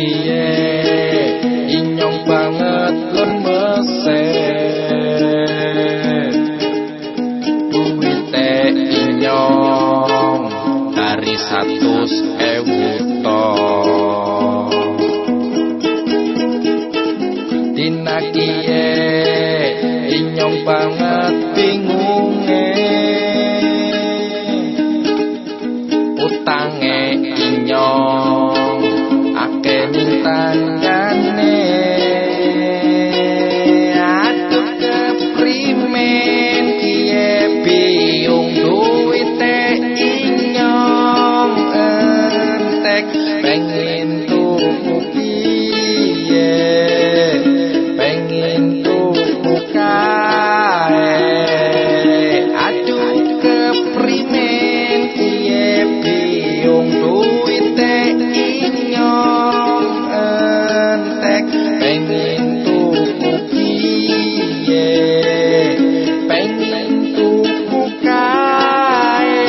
kiye inyong banget lemese duwite inyong dari 100.000 ton dina kiye inyong banget bingunge utange inyong ake ning tangane aduh keprimen kiye biung duwite inyong entek pengen tuku kiye pengen tuku kae aduh keprimen kiye biung duwite inyong entek pengen tuku kiye pengen tuku kae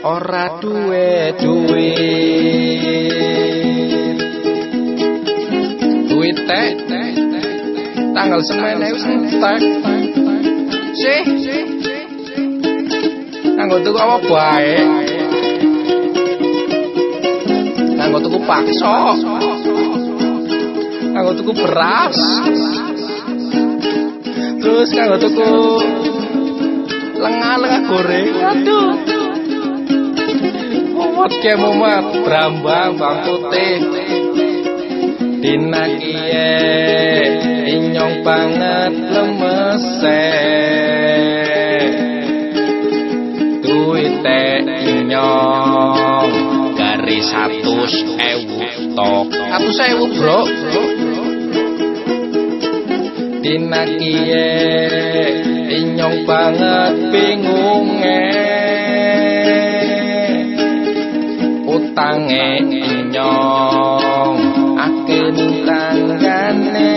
ora duwe duit tanggal semene wis entek sih kanggo tuku apa bae kanggo tuku pakso kanggo tuku beras terus kanggo tuku lengah-lengah goreng aduh mumet ke mumet brambang bang putih dina kiye inyong banget lemese duwite inyong dari 100.000 tok 100.000 bro dina kiye inyong banget bingunge utange inyong ake ning tanggane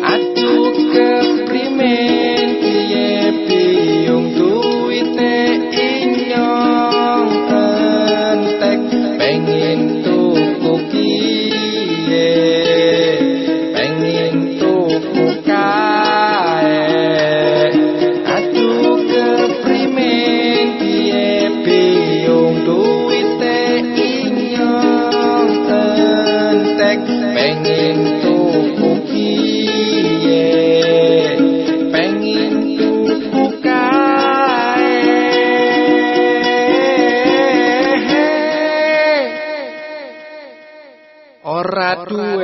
aduh keprimen kiye biung duwite inyong entek pengen tuku kiye pengen tuku kae aduh keprimen kiye biung duwite inyong entek pengen tuku kiye pengen tuku kae ora duwe